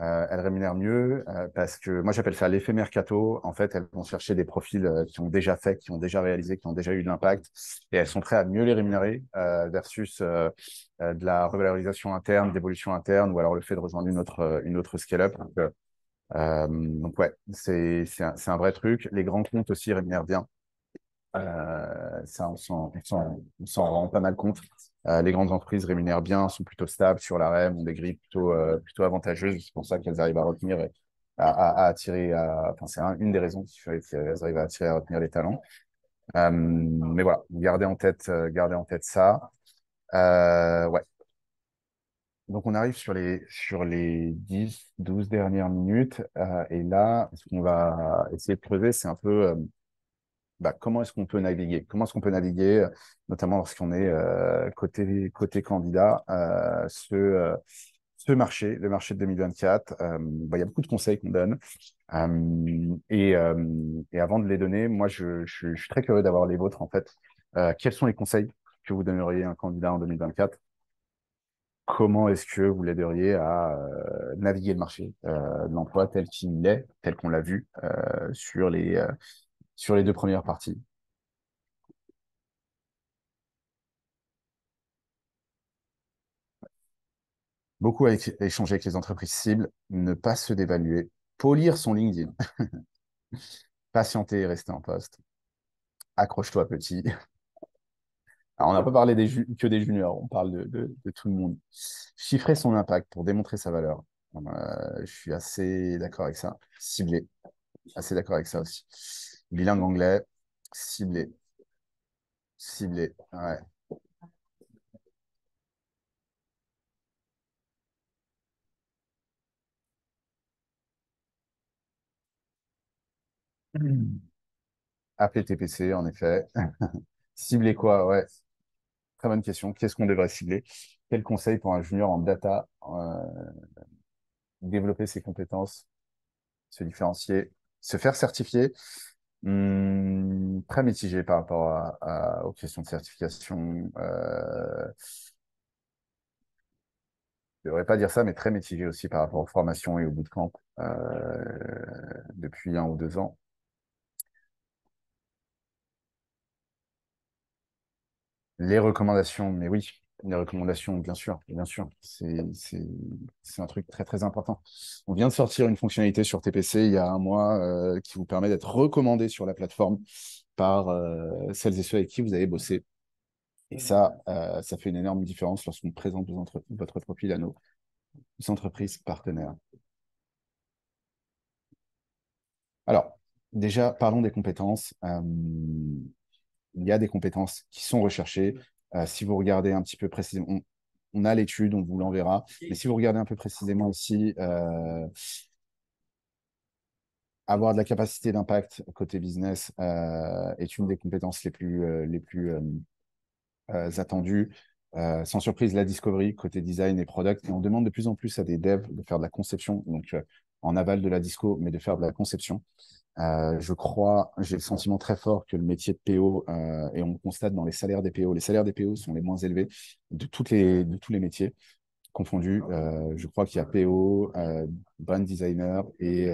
Elles rémunèrent mieux parce que moi j'appelle ça l'effet mercato. En fait, elles vont chercher des profils qui ont déjà fait, qui ont déjà réalisé, qui ont déjà eu de l'impact et elles sont prêtes à mieux les rémunérer versus de la revalorisation interne, d'évolution interne ou alors le fait de rejoindre une autre scale-up. Donc ouais, c'est un vrai truc. Les grands comptes aussi rémunèrent bien. Ça, on s'en rend pas mal compte. Les grandes entreprises rémunèrent bien, sont plutôt stables sur la REM, ont des grilles plutôt avantageuses. C'est pour ça qu'elles arrivent à retenir, à attirer. Enfin, c'est une des raisons qui fait qu'elles arrivent à attirer, à retenir les talents. Mais voilà, gardez en tête ça. Ouais. Donc, on arrive sur les 10, 12 dernières minutes. Et là, ce qu'on va essayer de creuser, c'est un peu comment est-ce qu'on peut naviguer? Comment est-ce qu'on peut naviguer, notamment lorsqu'on est côté candidat, ce marché, le marché de 2024? Il y a beaucoup de conseils qu'on donne. Et avant de les donner, moi, je suis très curieux d'avoir les vôtres, en fait. Quels sont les conseils que vous donneriez à un candidat en 2024? Comment est-ce que vous l'aideriez à naviguer le marché de l'emploi tel qu'il est, tel qu'on l'a vu sur les 2 premières parties? Beaucoup à échanger avec les entreprises cibles, ne pas se dévaluer, polir son LinkedIn, patienter et rester en poste. Accroche-toi, petit. Alors, on n'a pas parlé que des juniors, on parle de tout le monde. Chiffrer son impact pour démontrer sa valeur. Je suis assez d'accord avec ça. Ciblé, assez d'accord avec ça aussi. Bilingue anglais, ciblé, ciblé. Ouais. Appeler TPC, en effet. Cibler quoi? Ouais, très bonne question. Qu'est-ce qu'on devrait cibler? Quel conseil pour un junior en data? Développer ses compétences, se différencier, se faire certifier. Très mitigé par rapport aux questions de certification. Je ne devrais pas dire ça, mais très mitigé aussi par rapport aux formations et au bootcamp depuis 1 ou 2 ans. Les recommandations, mais oui, les recommandations, bien sûr, bien sûr. C'est un truc très, très important. On vient de sortir une fonctionnalité sur TPC il y a un mois qui vous permet d'être recommandé sur la plateforme par celles et ceux avec qui vous avez bossé. Et ça fait une énorme différence lorsqu'on présente votre profil à nos entreprises partenaires. Alors, déjà, parlons des compétences. Il y a des compétences qui sont recherchées. Si vous regardez un petit peu précisément, on a l'étude, on vous l'enverra. Mais si vous regardez un peu précisément aussi, avoir de la capacité d'impact côté business est une des compétences les plus attendues. Sans surprise, la discovery côté design et product. Et on demande de plus en plus à des devs de faire de la conception, donc en aval de la disco, mais de faire de la conception. Je crois, j'ai le sentiment très fort que le métier de PO, et on le constate dans les salaires des PO sont les moins élevés de tous les métiers confondus. Je crois qu'il y a PO, brand designer et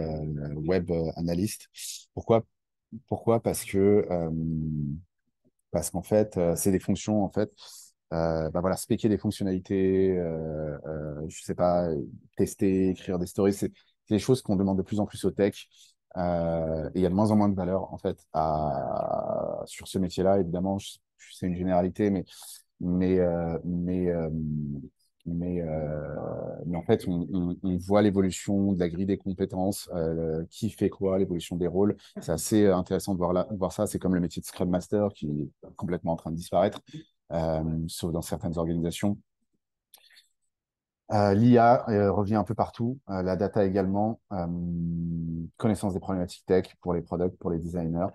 web analyst. Pourquoi? Pourquoi? Parce qu'en fait, c'est des fonctions, en fait, bah voilà, spécifier des fonctionnalités, je sais pas, tester, écrire des stories, c'est des choses qu'on demande de plus en plus aux tech. Et il y a de moins en moins de valeur, en fait, sur ce métier-là. Évidemment, c'est une généralité, mais, euh, mais, euh, mais en fait, on voit l'évolution de la grille des compétences, qui fait quoi, l'évolution des rôles. C'est assez intéressant de voir ça. C'est comme le métier de Scrum Master qui est complètement en train de disparaître, sauf dans certaines organisations. L'IA revient un peu partout, la data également, connaissance des problématiques tech pour les products, pour les designers.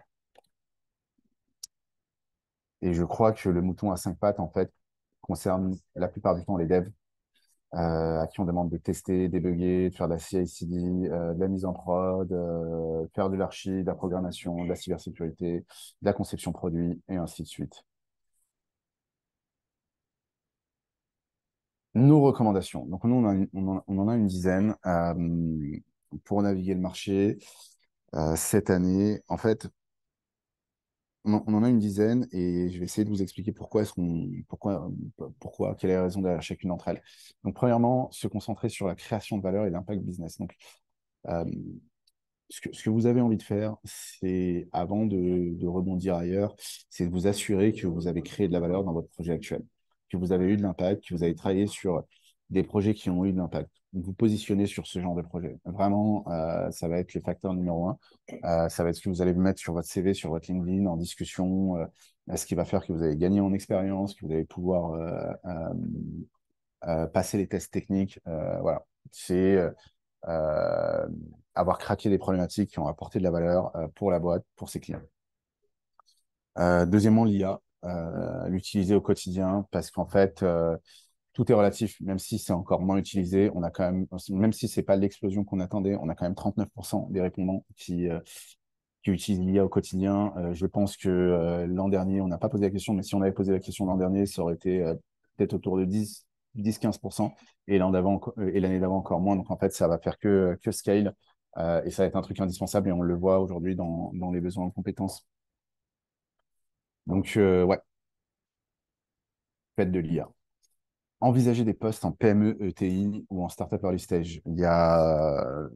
Et je crois que le mouton à cinq pattes, en fait, concerne la plupart du temps les devs, à qui on demande de tester, débugger, de faire de la CI/CD, de la mise en prod, faire de l'archi, de la programmation, de la cybersécurité, de la conception produit, et ainsi de suite. Nos recommandations. Donc, nous, on en a une dizaine pour naviguer le marché cette année. En fait, on en a une dizaine et je vais essayer de vous expliquer pourquoi, quelle est la raison derrière chacune d'entre elles. Donc, premièrement, se concentrer sur la création de valeur et l'impact business. Donc, euh, ce que vous avez envie de faire, c'est, avant de rebondir ailleurs, c'est de vous assurer que vous avez créé de la valeur dans votre projet actuel, que vous avez eu de l'impact, que vous avez travaillé sur des projets qui ont eu de l'impact. Vous positionnez sur ce genre de projet. Vraiment, ça va être le facteur numéro un. Ça va être ce que vous allez mettre sur votre CV, sur votre LinkedIn, en discussion, ce qui va faire que vous allez gagner en expérience, que vous allez pouvoir passer les tests techniques. Voilà. C'est euh, avoir craqué des problématiques qui ont apporté de la valeur pour la boîte, pour ses clients. Deuxièmement, l'IA, l'utiliser au quotidien parce qu'en fait, tout est relatif, même si c'est encore moins utilisé, on a quand même si c'est pas l'explosion qu'on attendait, on a quand même 39% des répondants qui utilisent l'IA au quotidien. Je pense que l'an dernier, on n'a pas posé la question, mais si on avait posé la question l'an dernier, ça aurait été peut-être autour de 10-15%, et l'année d'avant encore moins. Donc en fait, ça va faire que scale, et ça va être un truc indispensable, et on le voit aujourd'hui dans les besoins en compétences. Donc ouais, faites de l'IA. Envisager des postes en PME, ETI ou en startup early stage. Il y a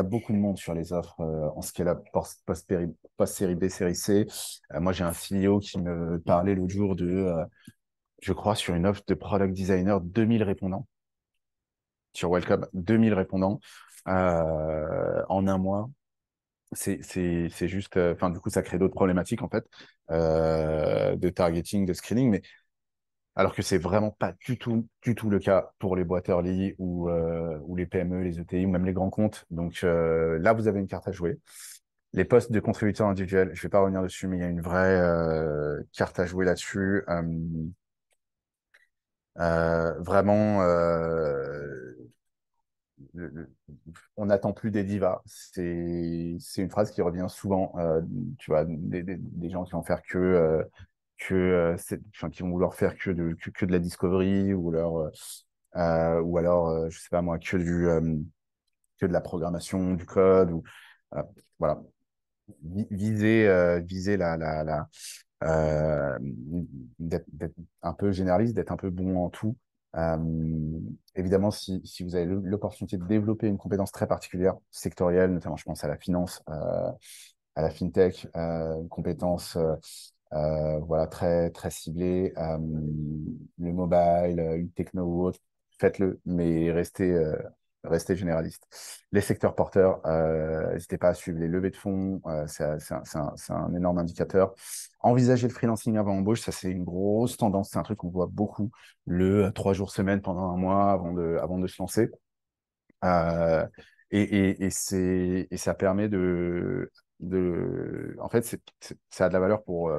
beaucoup de monde sur les offres en scale-up post-série B, série C. Moi, j'ai un CEO qui me parlait l'autre jour je crois, sur une offre de product designer, 2000 répondants. Sur Welcome, 2000 répondants en un mois. C'est juste, enfin, du coup, ça crée d'autres problématiques, en fait, de targeting, de screening, mais alors que c'est vraiment pas du tout le cas pour les boîtes early ou les PME, les ETI ou même les grands comptes. Donc là, vous avez une carte à jouer. Les postes de contributeurs individuels, je vais pas revenir dessus, mais il y a une vraie carte à jouer là-dessus. Vraiment, le- le- on n'attend plus des divas. C'est une phrase qui revient souvent. Tu vois, des gens qui vont faire enfin, qui vont vouloir faire que de la discovery ou alors, je sais pas moi, que de la programmation, du code euh, voilà. Viser d'être un peu généraliste, d'être un peu bon en tout. Évidemment, si vous avez l'opportunité de développer une compétence très particulière, sectorielle, notamment je pense à la finance, à la fintech, une compétence voilà, très, très ciblée, le mobile, une techno ou autre, faites-le, mais restez restez généraliste. Les secteurs porteurs, n'hésitez pas à suivre les levées de fonds, c'est un énorme indicateur. Envisager le freelancing avant embauche, ça c'est une grosse tendance, c'est un truc qu'on voit beaucoup, le 3 jours semaine pendant un mois avant de se lancer. Euh, et ça permet en fait, ça a de la valeur pour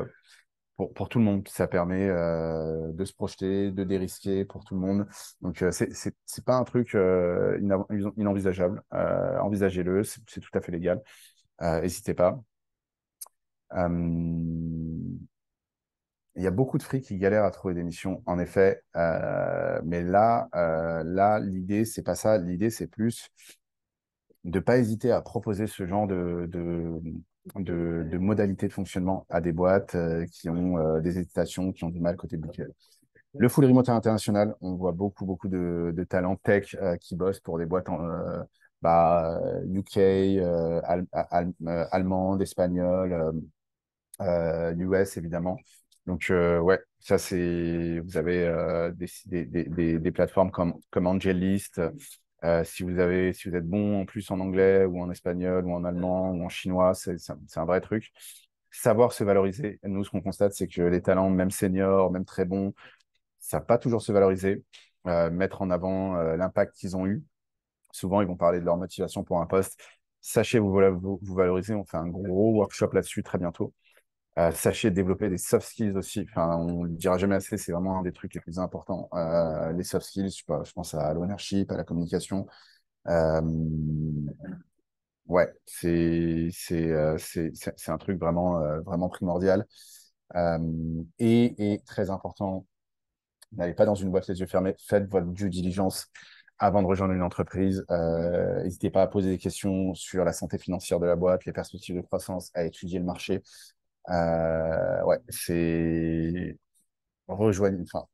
tout le monde. Ça permet de se projeter, de dérisquer pour tout le monde. Donc, c'est pas un truc inenvisageable. Envisagez-le, c'est tout à fait légal. N'hésitez pas. Euh, il y a beaucoup de frics qui galèrent à trouver des missions, en effet. Mais là, l'idée, c'est pas ça. L'idée, c'est plus de pas hésiter à proposer ce genre de modalités de fonctionnement à des boîtes qui ont des hésitations, qui ont du mal côté budget. Le full remote international, on voit beaucoup de talents tech qui bossent pour des boîtes UK, allemande, espagnole, US évidemment. Donc ouais, ça c'est, vous avez des plateformes comme AngelList. Si vous êtes bon en plus en anglais ou en espagnol ou en allemand ou en chinois, c'est un vrai truc. Savoir se valoriser. Nous, ce qu'on constate, c'est que les talents, même seniors, même très bons, ça va pas toujours se valoriser. Mettre en avant l'impact qu'ils ont eu. Souvent, ils vont parler de leur motivation pour un poste. Sachez vous valoriser. On fait un gros workshop là-dessus très bientôt. Sachez développer des soft skills aussi. Enfin, on ne le dira jamais assez, c'est vraiment un des trucs les plus importants. Les soft skills, je sais pas, je pense à l'ownership, à la communication. Euh, ouais, c'est un truc vraiment primordial. Et très important, n'allez pas dans une boîte les yeux fermés, faites votre due diligence avant de rejoindre une entreprise. N'hésitez pas à poser des questions sur la santé financière de la boîte, les perspectives de croissance, à étudier le marché. Ouais, c'est rejoignez, enfin,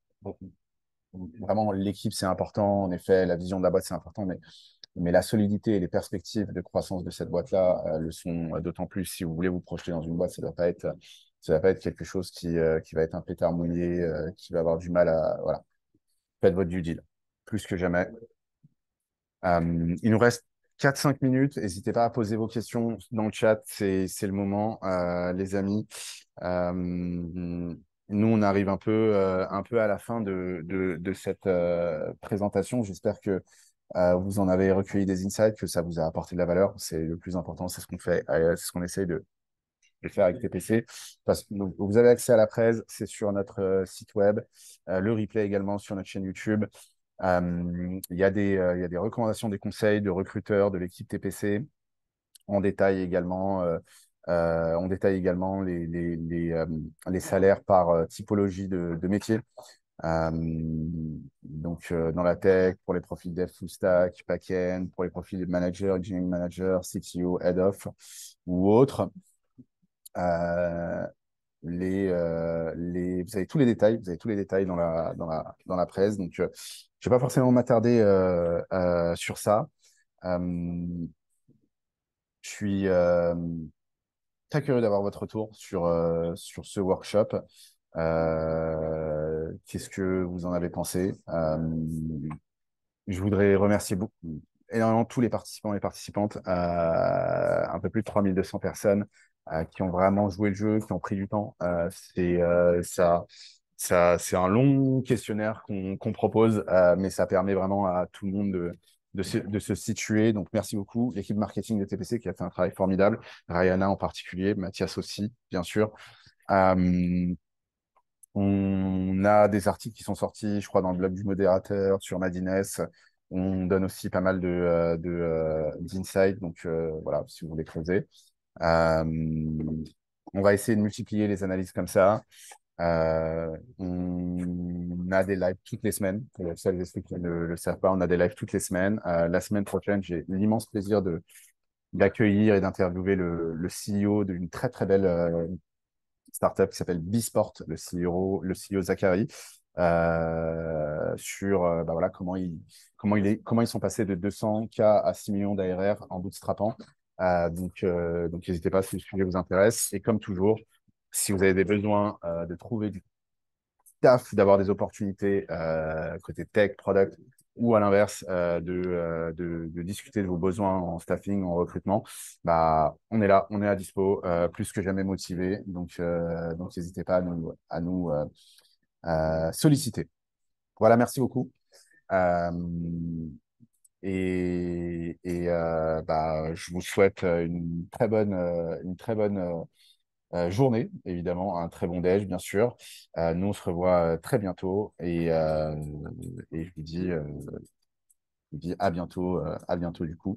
vraiment l'équipe c'est important, en effet, la vision de la boîte c'est important, mais la solidité et les perspectives de croissance de cette boîte-là le sont d'autant plus. Si vous voulez vous projeter dans une boîte, ça doit pas être quelque chose qui va être un pétard mouillé, qui va avoir du mal à, voilà. Faites votre due deal, plus que jamais. Il nous reste 4-5 minutes. N'hésitez pas à poser vos questions dans le chat. C'est le moment, les amis. Euh, Nous, on arrive un peu à la fin de cette présentation. J'espère que vous en avez recueilli des insights, que ça vous a apporté de la valeur. C'est le plus important, c'est ce qu'on fait, c'est ce qu'on essaye de faire avec TPC. Parce que vous avez accès à la presse, c'est sur notre site web, le replay également sur notre chaîne YouTube. Il y a des recommandations, des conseils de recruteurs de l'équipe TPC. On détaille également les salaires par typologie de métier. Euh, dans la tech, pour les profils dev full stack, back-end, pour les profils de manager, engineering manager, CTO, head of ou autres. Euh, vous avez tous les détails, vous avez tous les détails dans la presse. Donc, je vais pas forcément m'attarder sur ça. Euh, je suis très curieux d'avoir votre retour sur ce workshop. Qu'est-ce que vous en avez pensé? Je voudrais remercier énormément tous les participants et participantes, un peu plus de 3200 personnes qui ont vraiment joué le jeu, qui ont pris du temps. C'est un long questionnaire qu'on propose, mais ça permet vraiment à tout le monde de se situer. Donc, merci beaucoup. L'équipe marketing de TPC qui a fait un travail formidable. Ryana en particulier, Mathias aussi, bien sûr. Euh, on a des articles qui sont sortis, je crois, dans le blog du modérateur, sur Madines. On donne aussi pas mal d'insights, donc voilà, si vous voulez creuser. On va essayer de multiplier les analyses comme ça. On a des lives toutes les semaines. Pour celles et ceux qui ne le savent pas, on a des lives toutes les semaines. La semaine prochaine, j'ai l'immense plaisir d'accueillir et d'interviewer le CEO d'une très belle startup qui s'appelle Bisport, le CEO Zachary, sur bah voilà, comment ils sont passés de 200K à 6 millions d'ARR en bootstrappant. Donc n'hésitez pas si le sujet vous intéresse. Et comme toujours, si vous avez des besoins de trouver du taf, d'avoir des opportunités côté tech, product, ou à l'inverse, de discuter de vos besoins en staffing, en recrutement, bah, on est là, on est à dispo, plus que jamais motivé. Donc n'hésitez pas à nous solliciter. Voilà, merci beaucoup. Euh, je vous souhaite une très bonne journée, évidemment, un très bon déj, bien sûr. Nous, on se revoit très bientôt et je vous dis à bientôt du coup.